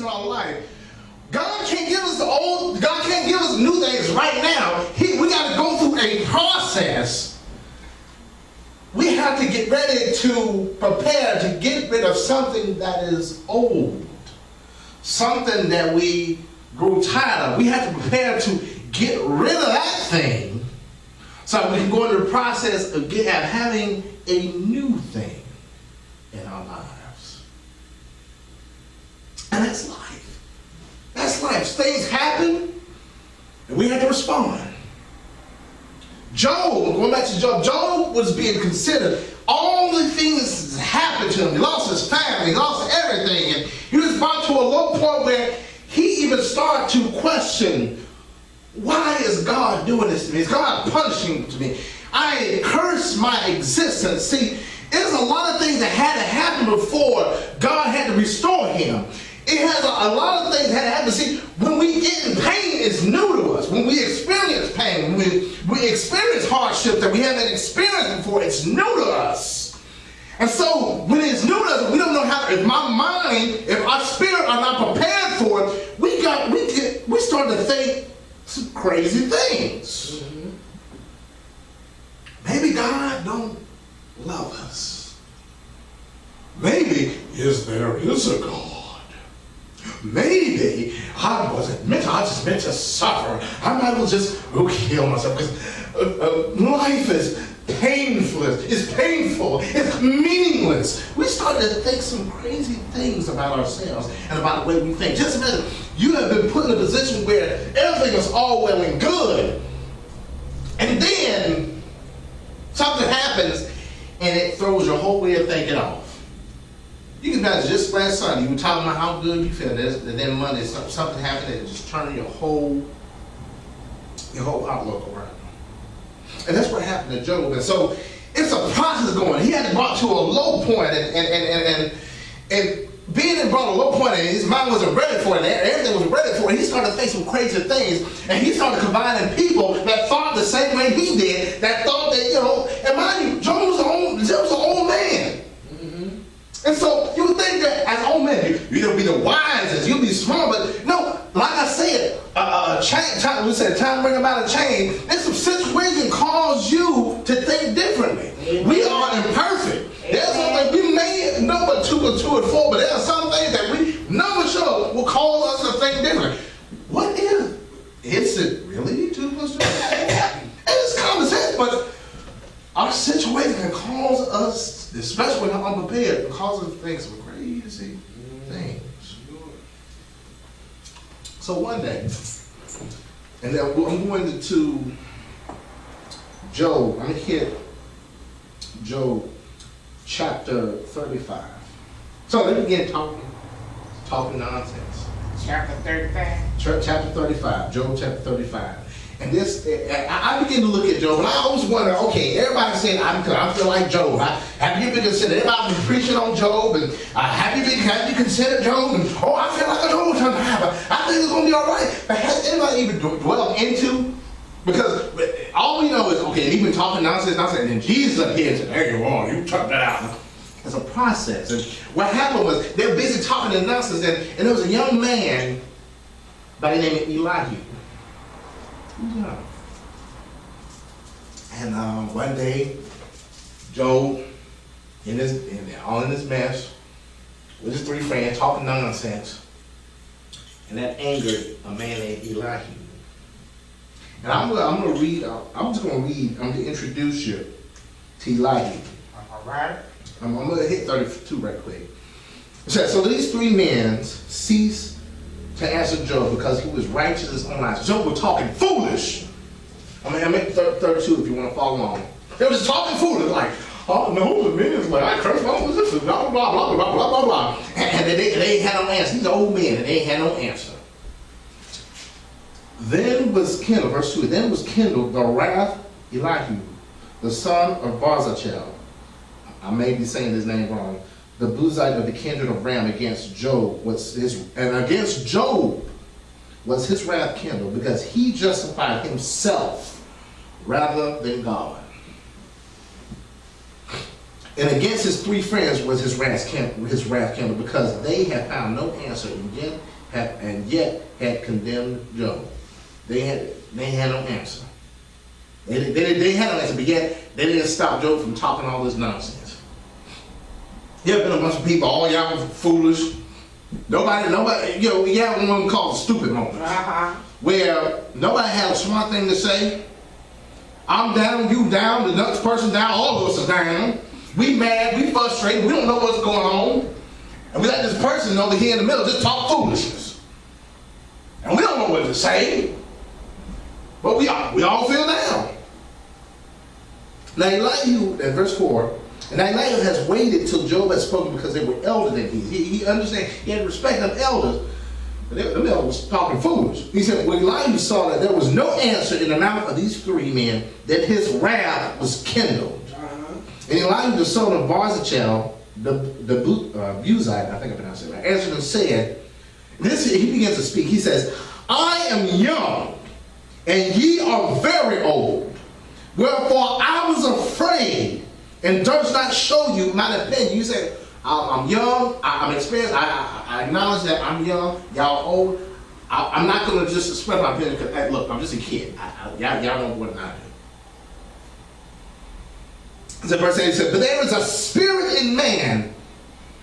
in our life. God can't give us the old, God can't give us new things right now. We got to go through a process. We have to get ready to prepare to get rid of something that is old. Something that we grew tired of. We have to prepare to get rid of that thing so we can go into the process of having a new thing in our lives. And that's life. That's life. Things happen and we have to respond. Job, going back to Job, Job was being considered. All the things that happened to him. He lost his family, he lost everything. And he was brought to a low point where he even started to question, why is God doing this to me? Is God punishing me? I curse my existence. See, there's a lot of things that had to happen before God had to restore him. It has a lot of things that had to happen. See, when we get in pain, it's new to us. When we experience pain, when we experience hardships that we haven't experienced before, it's new to us. And so, when it's new to us, we don't know how to, if my mind, if our spirit are not prepared for it, we start to think some crazy things. Mm-hmm. Maybe God don't love us. Maybe there is a God. Maybe I just meant to suffer. I might as well just kill myself because life is painful. It's painful. It's meaningless. We start to think some crazy things about ourselves and about the way we think. Just imagine you have been put in a position where everything is all well and good, and then something happens and it throws your whole way of thinking off. You can imagine just last Sunday, you were talking about how good you feel, and then Monday something happened that just turned your whole outlook around. And that's what happened to Job. And so it's a process going. He had to brought to a low point, and being brought to a low point, and his mind wasn't ready for it, and everything wasn't ready for it. He started to face some crazy things, and he started combining people that thought the same way he did, that thought that, and mind you, Job was an old man. And so you would think that as old men, you'll be the wisest, you'll be smart, but no, like I said, we said time bring about a change. And some situations cause you to think differently. Amen. We are imperfect. Amen. There's something we may know but 2 + 2 = 4, but there are some things that we know for sure will cause us to think differently. What is it really 2 + 2 = 4? And it's common sense, but our situation can cause us, especially when I'm unprepared, cause us to think some crazy things. So one day, and then I'm going to Job. I'm going to hit Job chapter 35. So let me begin talking nonsense. Chapter 35? Chapter 35, Job chapter 35. And this, I begin to look at Job, and I always wonder, okay, everybody saying, I feel like Job. Have you been considered? Everybody been preaching on Job, and have you considered Job? And, I feel like a Job sometimes. I think it's going to be all right. But has anybody even dwelled into? Because all we know is, okay, he's been talking nonsense, and then Jesus appeared and said, there you are, you took that out. It's a process. And what happened was, they were busy talking the nonsense, and there was a young man by the name of Elihu. Yeah. And one day, Job, all in this mess, with his 3 friends talking nonsense, and that angered a man named Elihu. And I'm just going to introduce you to Elihu. All right. I'm going to hit 32 right quick. So these 3 men ceased to answer Job because he was righteous in his own eyes. Job was talking foolish. I make 32 if you want to follow along. They were just talking foolish, like, oh no, the men is like, I curse my position, blah, blah, blah, blah, blah, blah, blah. And they ain't had no answer. These are old men, and they ain't had no answer. Then was kindled, verse 2, then was kindled the wrath Elihu, the son of Barzachel. I may be saying his name wrong. The Buzite of the kindred of Ram against Job was his wrath kindled because he justified himself rather than God. And against his 3 friends was his wrath kindled, because they had found no answer, and yet had condemned Job. They had no answer. They had no answer, but yet they didn't stop Job from talking all this nonsense. There have been a bunch of people, all y'all were foolish. Nobody, we have one called stupid moments, where nobody had a smart thing to say. I'm down, you down, the next person down, all of us are down. We mad, we frustrated, we don't know what's going on. And we let this person over here in the middle just talk foolishness. And we don't know what to say. But we all feel down. Now Elihu, at verse 4, and Elihu has waited till Job had spoken because they were elder than he understands, he had respect of elders. But the elders was talking foolish. He said, when Elihu saw that there was no answer in the mouth of these 3 men, that his wrath was kindled. And Elihu, the son of Barzachel, the Buzite, I think I pronounced it right, answered and said, he begins to speak. He says, I am young, and ye are very old. Wherefore I was afraid, and durst not show you mine opinion. You say, I'm young, I'm experienced, I acknowledge that I'm young, y'all old. I'm not going to just express my opinion because, look, I'm just a kid. Y'all know what I do. So verse 8 said, but there is a spirit in man.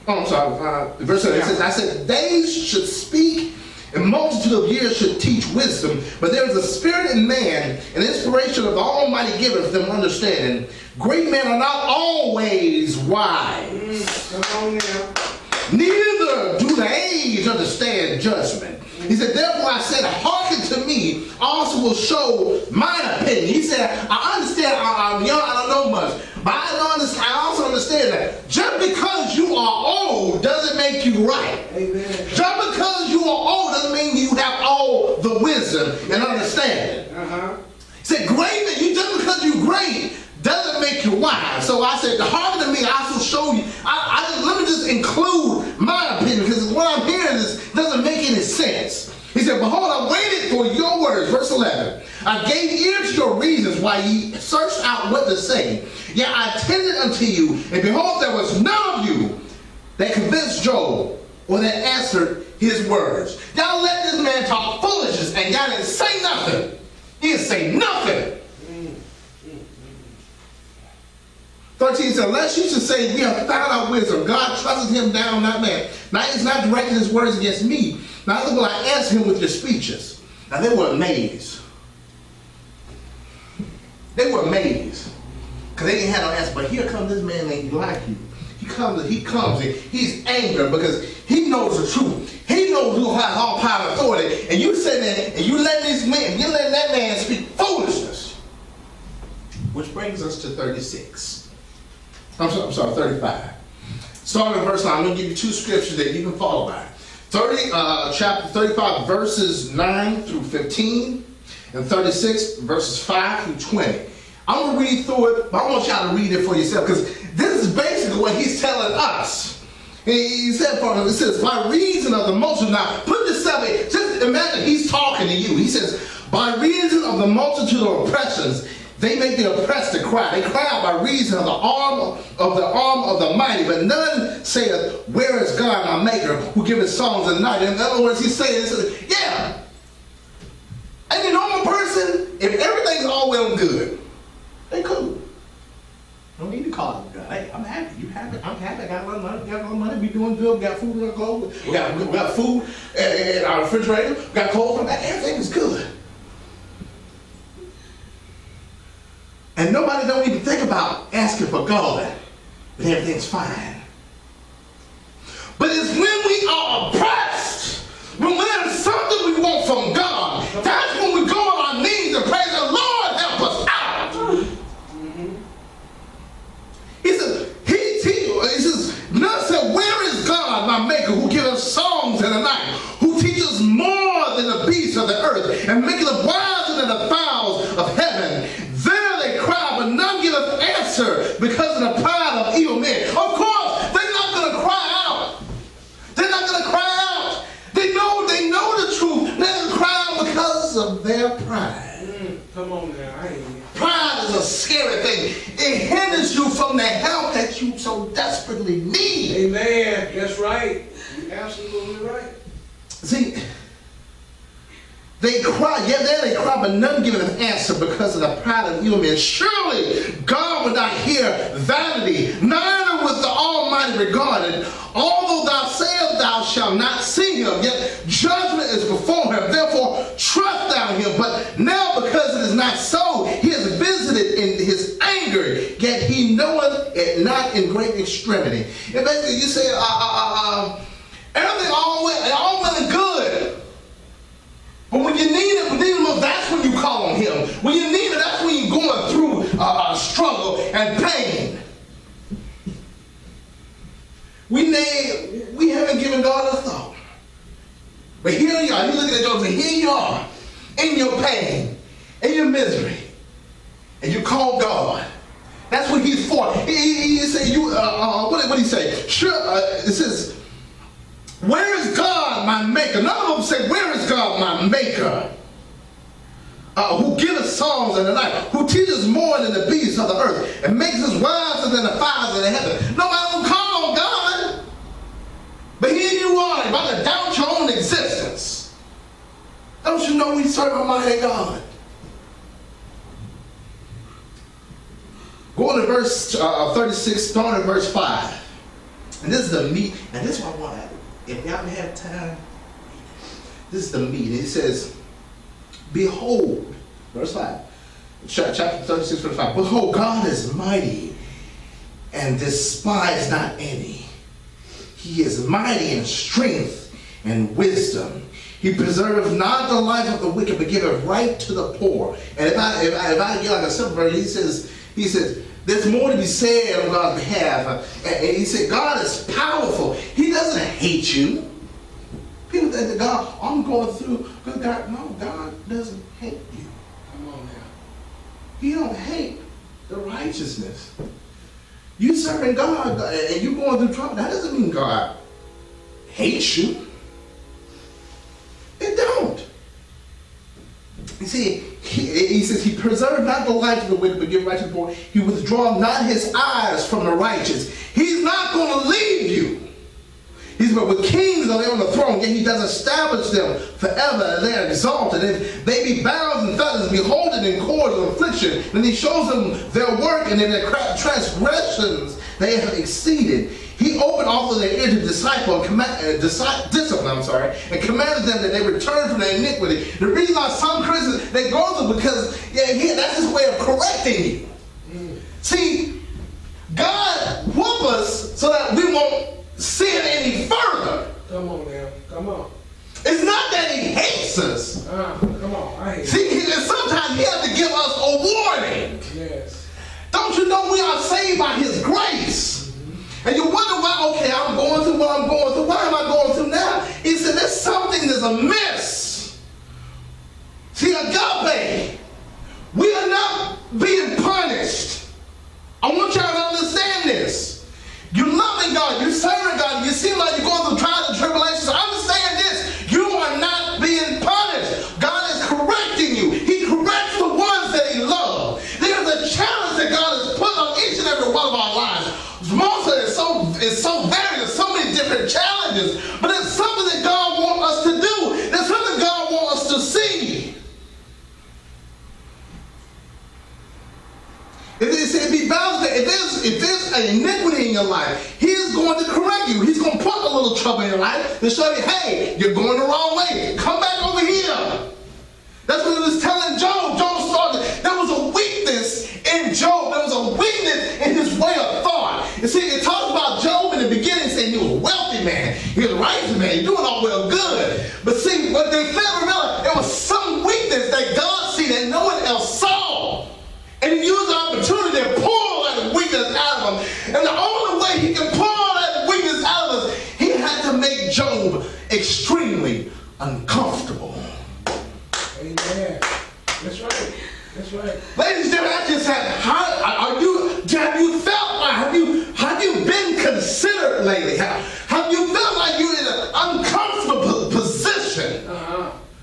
Oh, I'm sorry. Verse 8 says, I said, days should speak, and multitude of years should teach wisdom. But there is a spirit in man, and inspiration of the Almighty giveth them understanding. Great men are not always wise. Neither do the age understand judgment. He said, therefore I said, hearken to me, also will show mine opinion. He said, I understand I'm young, I don't know much. But I also understand that just because you are old doesn't make you right. Amen. Just because you are old doesn't mean you have all the wisdom and understanding. He said, great men, just because you're great doesn't make you wise. So I said, hearken to me, I also show you. Let me just include my opinion, because what I'm hearing doesn't make any sense. He said, behold, I waited for your words. Verse 11. I gave ear to your reasons while ye searched out what to say. Yet I attended unto you, and behold, there was none of you that convinced Job or that answered his words. Y'all let this man talk foolishness, and y'all didn't say nothing. He didn't say nothing. 13 says, unless you should say, we have found out wisdom, God trusted him down that man. Now he's not directing his words against me. Neither will I answer him with your speeches. Now they were amazed. They were amazed. Because they didn't have no answer. But here comes this man named Elihu. He comes and he's angry because he knows the truth. He knows who has all power and authority. And you sitting there and you letting that man speak foolishness. Which brings us to 36. I'm sorry, 35. Starting in verse 9, I'm going to give you 2 scriptures that you can follow by. Chapter 35, verses 9 through 15, and 36, verses 5 through 20. I'm going to read through it, but I want y'all to read it for yourself, because this is basically what he's telling us. He said, it says, by reason of the multitude. Now, put yourself in, just imagine he's talking to you. He says, by reason of the multitude of oppressions, they make the oppressed to cry. They cry out by reason of the arm of the mighty. But none saith, where is God my maker, who giveth songs at night? In other words, he's saying, yeah. And a normal person, if everything's all well and good, they cool. Don't need to call them God. Hey, I'm happy. You happy? I'm happy. I got a lot of money. Got a lot of money. We doing good. We got food in our clothes. We got food in our refrigerator. We got clothes. Everything is good. And nobody don't even think about asking for God, but everything's fine. But it's when we are oppressed, when there's something we want from God, that's when we go on our knees and pray, the Lord help us out. Mm-hmm. He says, none said, where is God, my maker, who gives us songs in the night, who teaches more than the beasts of the earth, and maketh us wiser than the fowls of heaven. There they cry, but none give us answer because of the pride of evil men. Of course, they're not going to cry out. They're not going to cry out. They know the truth. They're going to cry out because of their pride. Come on now, Pride is a scary thing. It hinders you from the help that you so desperately need. Amen. That's right. You're absolutely right. See, they cry, yeah, there they cry, but none give an answer because of the pride of evil men. Surely God will not hear vanity, neither was the Almighty regarded. Although thou sayest thou shalt not see him, yet judgment is before him. Therefore trust thou him. But now because it is not so, he has visited in his anger, yet he knoweth it not in great extremity. And basically you say, everything all well and good. But when you need it, that's when you call on him. When you need it, that's when you're going through a struggle and pain. We haven't given God a thought. But here you are. You look at Job and say, here you are, in your pain, in your misery, and you call God. That's what he's for. He say, what did he say? Sure, it says, where is God, my maker? None of them say, where is God, my maker? Who giveth songs in the night, who teaches more than the beasts of the earth, and makes us wiser than the fowls of the heaven. Nobody will call on God. But here you are, about to doubt your own existence. Don't you know we serve a mighty God? Go to verse 36, starting at verse 5. And this is the meat, and this is what I want to, if y'all have time, this is the meat. It says, behold, verse 5, chapter 36, verse 5, behold, God is mighty and despise not any. He is mighty in strength and wisdom. He preserveth not the life of the wicked, but giveth right to the poor. And if I get like a simple version, he says, there's more to be said on God's behalf. And he said, God is powerful. He doesn't hate you. People think that God, I'm going through, good God. No, God doesn't hate you. Come on now. He don't hate the righteousness. You serving God and you going through trouble, that doesn't mean God hates you. It don't. You see, he says, he preserved not the life of the wicked, but give right to the poor. He withdraw not his eyes from the righteous. He's not going to leave you. He's but with kings are they on the throne, yet he does establish them forever, and they are exalted. And they be bound in fetters, beholden in cords of affliction. And he shows them their work, and in their transgressions they have exceeded. He opened also their ear to disciple and discipline, and commanded them that they return from their iniquity. The reason why some Christians, they go through because that's his way of correcting you. See, God whoop us so that we won't sin any further. Come on now. Come on. It's not that he hates us. Come on. I hate See, sometimes he has to give us a warning. Yes. Don't you know we are saved by his grace? And you wonder why, okay, I'm going through what I'm going through. Why am I going through now? He said, there's something that's amiss. See, agape, we are not being punished. I want y'all to understand this. You're loving God, you're serving God, you seem like you're going through trials and tribulations. Understand this, you are not being punished. God is correcting you. He corrects the ones that he loves. There's a challenge that God has put on each and every one of our lives. Most of it is so varied, there's so many different challenges, but it's something that God wants us to do. There's something God wants us to see. If there's an iniquity in your life, he is going to correct you. He's going to put a little trouble in your life to show you, hey, you're going the wrong way. Come back over here. That's what he was telling Job. Job started, there was a weakness in Job. There was a weakness in his way of thought. You see, it talks about Job in the beginning saying he was a wealthy man. He was a righteous man. He's doing all well good. But see, what they failed to realize, there was some weakness that God see that no one else saw. And he used the opportunity to pull that weakness out of him. And the only way he can pull that weakness out of us, he had to make Job extremely uncomfortable. Amen. That's right. That's right. Ladies and gentlemen, I just said, have you felt like, have you been considered lately? Have you felt like you're in an uncomfortable position?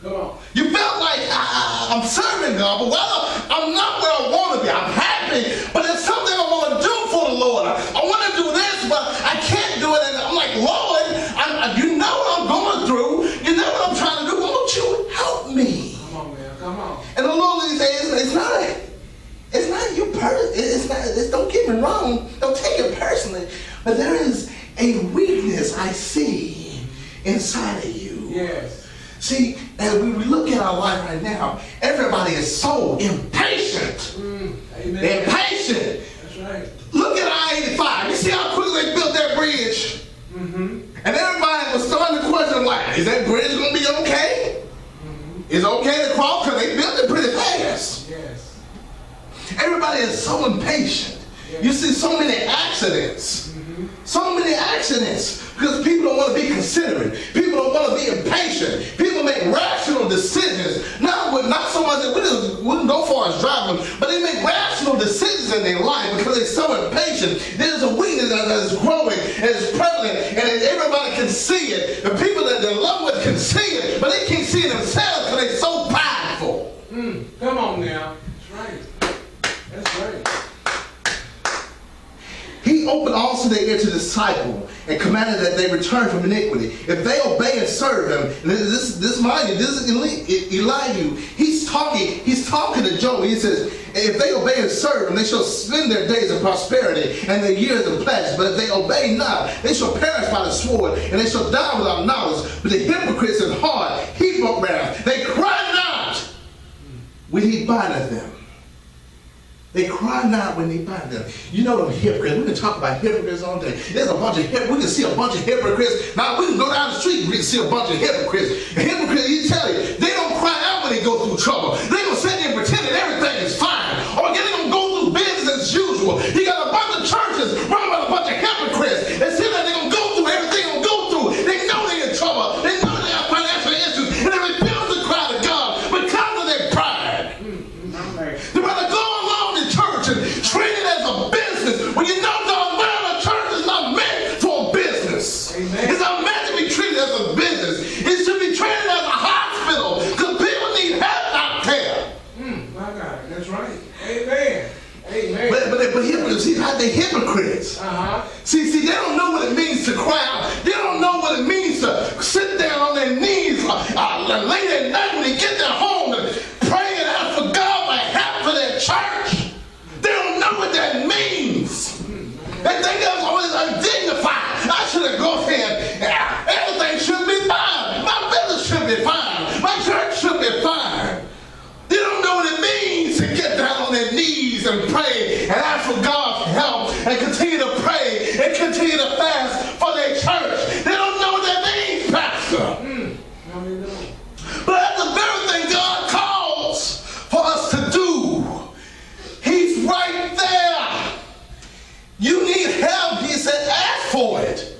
Come on. You felt like I'm serving God, but I'm not where I want to be. I'm happy, but there's something I want to do for the Lord. I want to do like, Lord, you know what I'm going through. You know what I'm trying to do. Won't you help me? Come on, man. Come on. And the Lord says, it's not you personally. Don't get me wrong. Don't take it personally. But there is a weakness I see inside of you. Yes. See, as we look at our life right now, everybody is so impatient. Amen. Impatient. That's right. Look at I-85. You see how quickly they built that bridge? And everybody was starting to question, like, is that bridge going to be okay? Is it okay to cross? Because they built it pretty fast. Yes. Everybody is so impatient. Yes. You see so many accidents. So many accidents. Because people don't want to be considerate. People don't want to be impatient. People make rational decisions. Not so much that we wouldn't go far as driving, but they make rational decisions in their life because they're so impatient. There's a weakness that is growing and is prevalent, and everybody can see it. The people that they love with can see it, but they can't see it themselves because they're so prideful. Come on now. That's right. That's right. He opened also their ear to the disciple and commanded that they return from iniquity. If they obey and serve him, and this is Elihu. He's talking to Job. He says, if they obey and serve him, they shall spend their days in prosperity and their years in pledge. But if they obey not, they shall perish by the sword, and they shall die without knowledge. But the hypocrites in heart heap up wrath. They cry not when he bindeth them. They cry not when they bind them. You know them hypocrites. We can talk about hypocrites all day. There's a bunch of hypocrites. We can see a bunch of hypocrites. Now we can go down the street and we can see a bunch of hypocrites. And hypocrites, you tell you, they don't cry out when they go through trouble. They gonna sit there and pretend that everything is fine. Or they're gonna go through business as usual. You got a bunch of churches run by a bunch of hypocrites. And see that they're gonna go through everything they're gonna go through. They know they're in trouble. They know they have financial issues. And they refuse to cry to God because of their pride. They rather go and treat it as a business when you know darn well the church is not meant for a business. Amen. It's not meant to be treated as a business. It should be treated as a hospital because people need help out there. My God, that's right. Amen. Amen. But hypocrites, see how they hypocrites. See, they don't know what it means to cry out. They don't know what it means to sit down on their knees late at night when they get their home and pray and ask for God for help for their church. They don't know what that means. They think that's always undignified. I should have gone there. Everything should be fine. My business should be fine. My church should be fine. They don't know what it means to get down on their knees and pray and ask for God's help and continue to pray and continue to fast for their church. They don't know what that means, Pastor. But that's the very thing God calls for us to do. He's right there. You need help. He said, ask for it.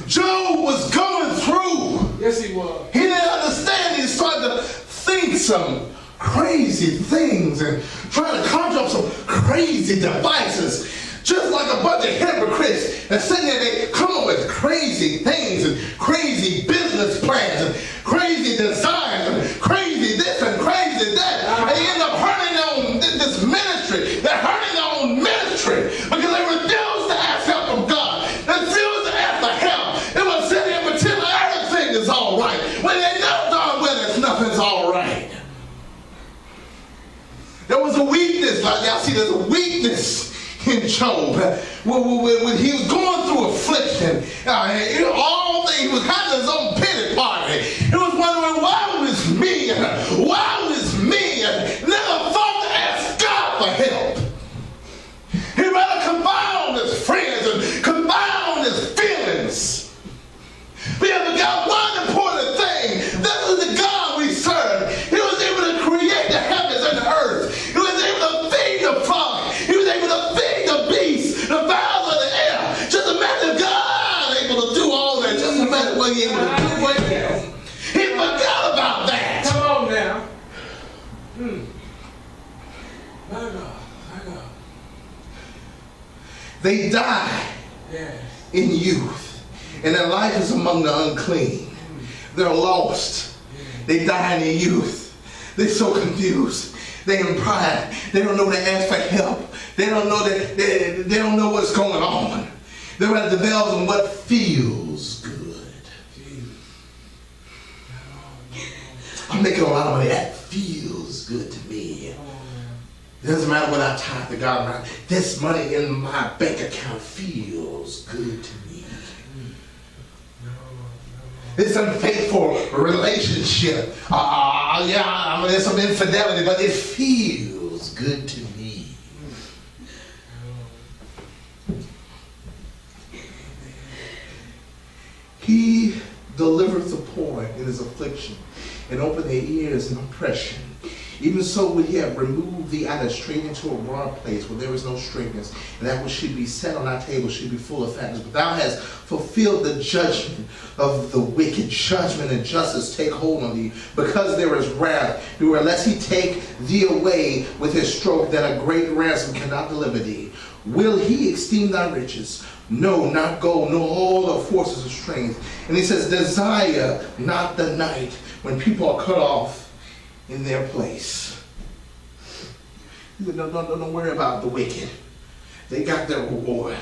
Job was going through. Yes, he was. He didn't understand. He started to think some crazy things and trying to conjure up some crazy devices. Just like a bunch of hypocrites that sitting there, they come up with crazy things and crazy business plans and crazy designs and crazy this and crazy that. And they end up hurting their own this ministry. They're hurting their own ministry because they refuse to ask help from God. They refuse to ask for help. They will sit there and pretend everything is all right when they know darn well that nothing's all right. There was a weakness, like y'all see, there's a weakness in Job. When he was going through affliction, all things, he was having his own pity party. He was wondering, why was me? Why was me? Never thought to ask God for help. He rather confide on his friends and confide on his feelings. We have got one important thing. This is the God we serve. He was able to create the heavens and the earth. He was able to feed the flock. He was able to feed the beasts, the fowls of the air. Just imagine God able to do all that. Just imagine what he able to do right now. He forgot about that. Come on now. My God. My God. They die in youth. And their life is among the unclean. They're lost. They die in their youth. They're so confused. They're in pride. They don't know to ask for help. They don't know that they don't know what's going on. They were at the valves on what feels good. I'm making a lot of money. That feels good to me. It doesn't matter what I tithe to God. This money in my bank account feels good to me. It's an unfaithful relationship. There's some infidelity, but it feels good to me. He delivers the poor in his affliction and open their ears in oppression. Even so would he have removed thee out of straight into a broad place where there is no straightness, and that which should be set on thy table should be full of fatness. But thou hast fulfilled the judgment of the wicked. Judgment and justice take hold on thee, because there is wrath. Beware lest he take thee away with his stroke, that a great ransom cannot deliver thee. Will he esteem thy riches? No, not gold, nor all the forces of strength. And he says, desire not the night when people are cut off in their place. Don't worry about the wicked. They got their reward.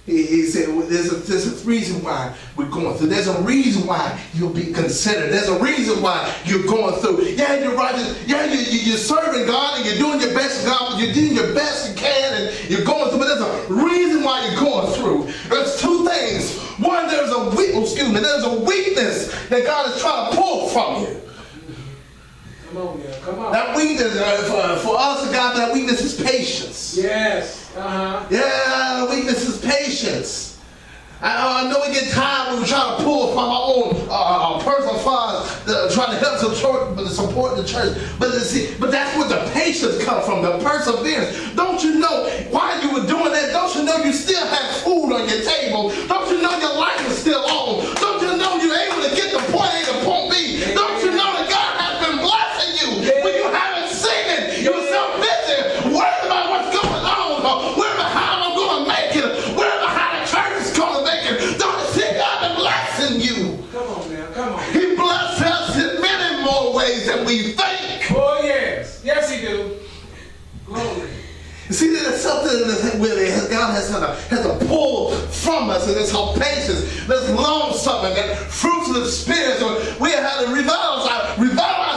He said, well, there's a reason why we're going through. There's a reason why you'll be considered. There's a reason why you're going through. Yeah, you're righteous. Yeah, you're serving God and you're doing your best in God. You're doing your best you can and you're going through. But there's a reason why you're going through. There's two things. One, there's a weakness that God is trying to pull from you. Come on, man. Come on. That weakness, for us, God, that weakness is patience. Yes. Yeah, the weakness is patience. I know we get tired when we try to pull from our own personal funds, trying to help support the church. But that's where the patience comes from, the perseverance. Don't you know while you were doing that, don't you know you still have food on your table? Don't you know your life is still on? Don't you know you're able to get to point A to point B? Don't you know that God has been blessing you when you haven't seen it? You're so busy worried about what's going on, worried about how I'm going to make it, worried about how the church is going to make it. Don't you see God been blessing you? Come on, man. Come on. He blesses us in many more ways than we think. Oh, yes. Yes, he do. Glory. You see, there's something that God has to pull from us, and it's called patience. There's long-suffering, that fruits of the Spirit. So we have to revitalize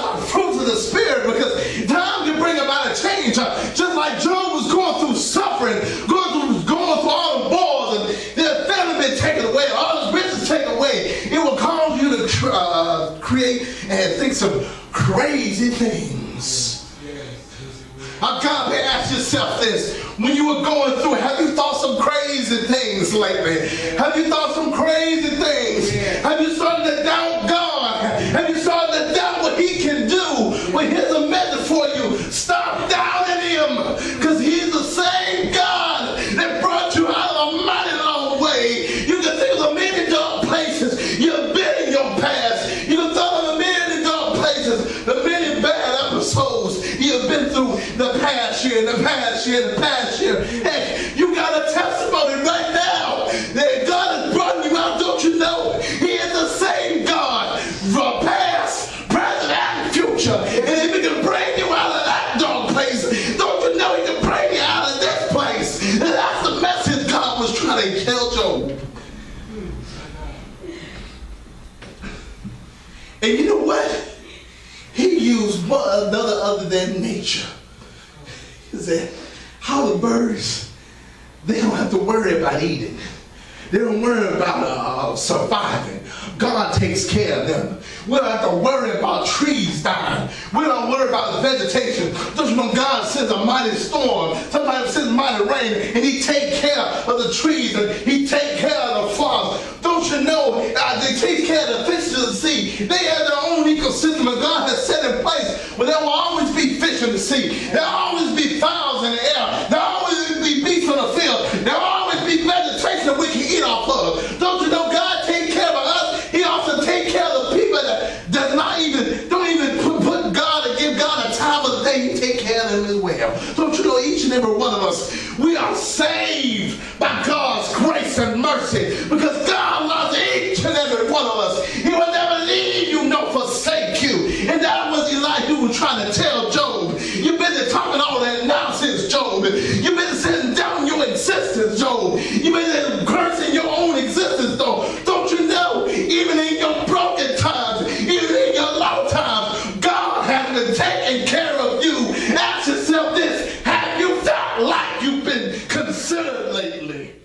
our fruits of the Spirit, because time can bring about a change. Just like Job was going through suffering, going through all the wars, and their family been taken away, all his riches taken away. It will cause you to create and think some crazy things. God, ask yourself this. When you were going through it, have you thought some crazy things lately? Have you thought some crazy things? Have you started to doubt God? Have you started to doubt what he can do? Well, here's a message for you. Stop doubting him, because he's the same God that brought you out of a mighty long way. You can think of the many dark places you've been in your past. You can think of the many dark places, the many bad episodes you've been through the past year, the past year, the past year. Heck, you got a testimony right now that God has brought you out. Don't you know? He is the same God from past, present, and future. And if he can bring you out of that dark place, don't you know he can bring you out of this place? And that's the message God was trying to tell Job. And you know what? He used another other than nature. He said, how the birds, they don't have to worry about eating. They don't worry about surviving. God takes care of them. We don't have to worry about trees dying. We don't worry about the vegetation. Just when God sends a mighty storm, sometimes sends mighty rain, and he takes care of the trees, and he takes care of the flowers. Don't you know, they take care of the fishes of the sea. They have their own ecosystem that God has set in place where there will always be fish in the sea. There will always be fowls in the air. There will always be beasts on the field. There will always be vegetation that we can eat off of. Don't you know God takes care of us? He also takes care of the people that don't even put God and give God a time of the day. He takes care of them as well. Don't you know, each and every one of us, we are saved by God's grace and mercy, because God loves each and every one of us. He will never leave you nor forsake you. And that was Elijah was trying to tell Job. You've been talking all that nonsense, Job. You've been sitting down your existence, Job. You've been cursing your own existence, though. Don't you know, even in your broken times, even in your low times, God has been taking care of you. Ask yourself this: have you felt like you've been considered lately?